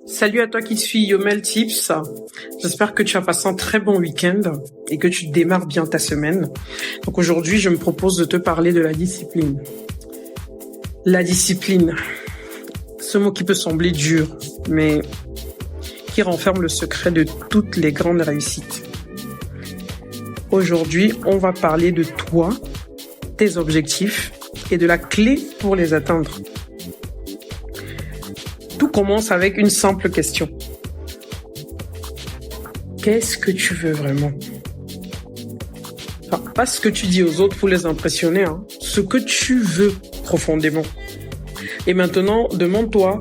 Salut à toi qui suis Yomel Tips. J'espère que tu as passé un très bon week-end et que tu démarres bien ta semaine. Donc aujourd'hui, je me propose de te parler de la discipline. La discipline, ce mot qui peut sembler dur, mais qui renferme le secret de toutes les grandes réussites. Aujourd'hui, on va parler de toi, tes objectifs et de la clé pour les atteindre. Tout commence avec une simple question. Qu'est-ce que tu veux vraiment? Enfin, pas ce que tu dis aux autres pour les impressionner, ce que tu veux profondément. Et maintenant, demande-toi,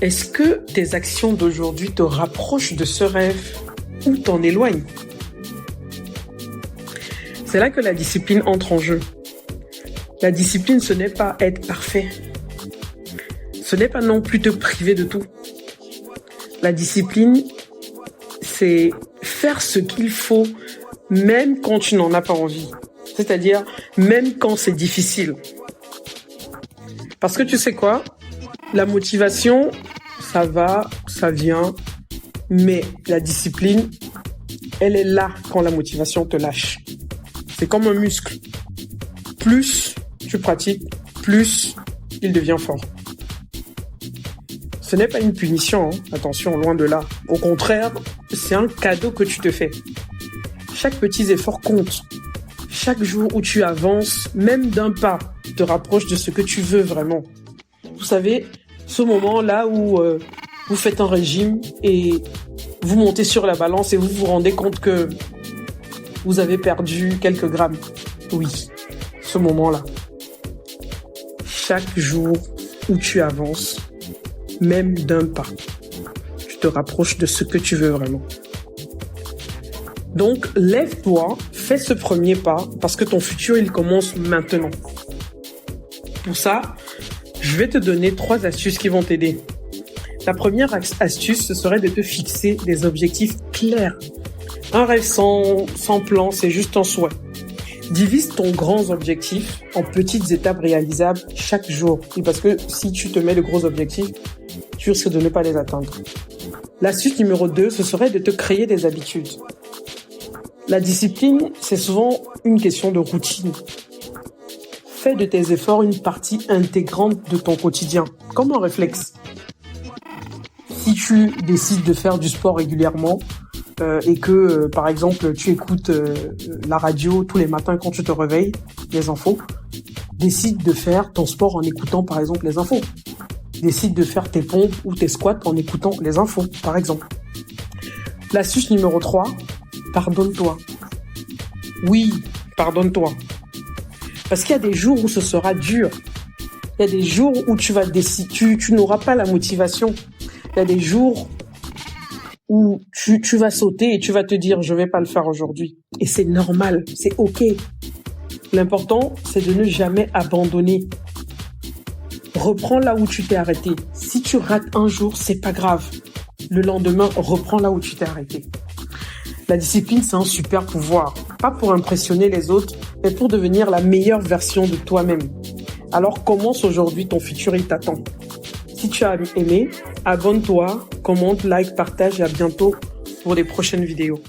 est-ce que tes actions d'aujourd'hui te rapprochent de ce rêve ou t'en éloignent? C'est là que la discipline entre en jeu. La discipline, ce n'est pas être parfait. Ce n'est pas non plus te priver de tout. La discipline, c'est faire ce qu'il faut, même quand tu n'en as pas envie. C'est-à-dire, même quand c'est difficile. Parce que tu sais quoi? La motivation, ça va, ça vient. Mais la discipline, elle est là quand la motivation te lâche. C'est comme un muscle. Plus tu pratiques, plus il devient fort. Ce n'est pas une punition, attention, loin de là. Au contraire, c'est un cadeau que tu te fais. Chaque petit effort compte. Chaque jour où tu avances, même d'un pas, te rapproche de ce que tu veux vraiment. Vous savez, ce moment-là où vous faites un régime et vous montez sur la balance et vous vous rendez compte que vous avez perdu quelques grammes. Oui, ce moment-là. Chaque jour où tu avances, même d'un pas, tu te rapproches de ce que tu veux vraiment. Donc, lève-toi, fais ce premier pas, parce que ton futur, il commence maintenant. Pour ça, je vais te donner 3 astuces qui vont t'aider. La première astuce, ce serait de te fixer des objectifs clairs. Un rêve sans plan, c'est juste un souhait. Divise ton grand objectif en petites étapes réalisables chaque jour. Et parce que si tu te mets de gros objectifs, tu risques de ne pas les atteindre. L'astuce numéro 2, ce serait de te créer des habitudes. La discipline, c'est souvent une question de routine. Fais de tes efforts une partie intégrante de ton quotidien, comme un réflexe. Si tu décides de faire du sport régulièrement et que, par exemple, tu écoutes la radio tous les matins quand tu te réveilles, les infos, décide de faire ton sport en écoutant, par exemple, les infos. Décide de faire tes pompes ou tes squats en écoutant les infos, par exemple. L'astuce numéro 3, pardonne-toi. Oui, pardonne-toi. Parce qu'il y a des jours où ce sera dur. Il y a des jours où tu n'auras pas la motivation. Il y a des jours où tu vas sauter et tu vas te dire « je vais pas le faire aujourd'hui ». Et c'est normal, c'est OK. L'important, c'est de ne jamais abandonner. Reprends là où tu t'es arrêté. Si tu rates un jour, c'est pas grave. Le lendemain, reprends là où tu t'es arrêté. La discipline, c'est un super pouvoir. Pas pour impressionner les autres, mais pour devenir la meilleure version de toi-même. Alors commence aujourd'hui, ton futur, il t'attend. Si tu as aimé, abonne-toi, commente, like, partage et à bientôt pour des prochaines vidéos.